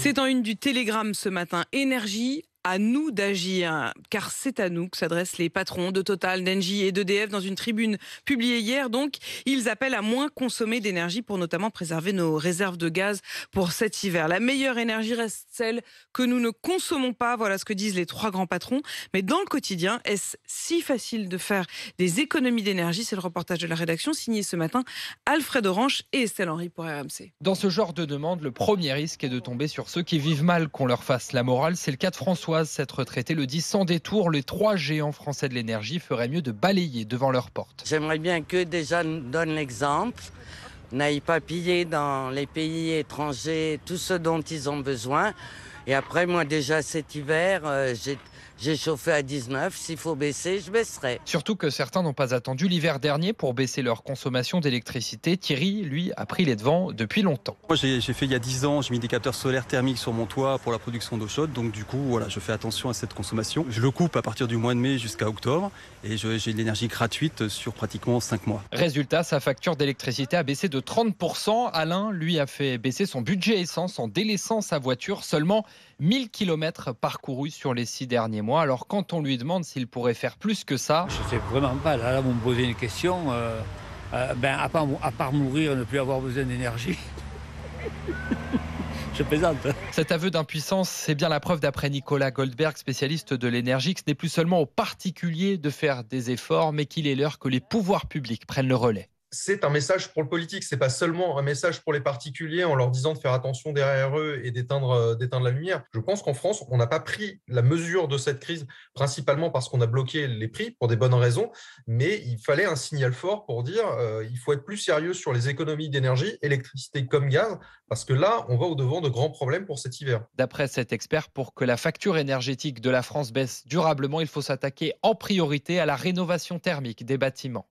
C'est en une du Télégramme ce matin. Énergie. À nous d'agir, car c'est à nous que s'adressent les patrons de Total, d'Engie et d'EDF dans une tribune publiée hier. Donc, ils appellent à moins consommer d'énergie pour notamment préserver nos réserves de gaz pour cet hiver. La meilleure énergie reste celle que nous ne consommons pas. Voilà ce que disent les trois grands patrons. Mais dans le quotidien, est-ce si facile de faire des économies d'énergie? C'est le reportage de la rédaction signé ce matin Alfred Orange et Estelle Henry pour RMC. Dans ce genre de demande, le premier risque est de tomber sur ceux qui vivent mal qu'on leur fasse la morale. C'est le cas de Françoise. Cette retraitée le dit sans détour, les trois géants français de l'énergie feraient mieux de balayer devant leur porte. J'aimerais bien qu'eux déjà nous donnent l'exemple, n'aillent pas piller dans les pays étrangers tout ce dont ils ont besoin. Et après, moi déjà cet hiver, j'ai chauffé à 19. S'il faut baisser, je baisserai. Surtout que certains n'ont pas attendu l'hiver dernier pour baisser leur consommation d'électricité. Thierry, lui, a pris les devants depuis longtemps. Moi, j'ai fait il y a 10 ans, j'ai mis des capteurs solaires thermiques sur mon toit pour la production d'eau chaude. Donc du coup, voilà, je fais attention à cette consommation. Je le coupe à partir du mois de mai jusqu'à octobre et j'ai de l'énergie gratuite sur pratiquement 5 mois. Résultat, sa facture d'électricité a baissé de 30%. Alain, lui, a fait baisser son budget essence en délaissant sa voiture. Seulement 1000 km parcourus sur les 6 derniers mois. Alors quand on lui demande s'il pourrait faire plus que ça... Je ne sais vraiment pas. Là, vous me posez une question. À part mourir, ne plus avoir besoin d'énergie. Je plaisante. Cet aveu d'impuissance, c'est bien la preuve d'après Nicolas Goldberg, spécialiste de l'énergie, que ce n'est plus seulement aux particuliers de faire des efforts, mais qu'il est l'heure que les pouvoirs publics prennent le relais. C'est un message pour le politique, c'est pas seulement un message pour les particuliers en leur disant de faire attention derrière eux et d'éteindre la lumière. Je pense qu'en France, on n'a pas pris la mesure de cette crise, principalement parce qu'on a bloqué les prix pour des bonnes raisons, mais il fallait un signal fort pour dire il faut être plus sérieux sur les économies d'énergie, électricité comme gaz, parce que là, on va au-devant de grands problèmes pour cet hiver. D'après cet expert, pour que la facture énergétique de la France baisse durablement, il faut s'attaquer en priorité à la rénovation thermique des bâtiments.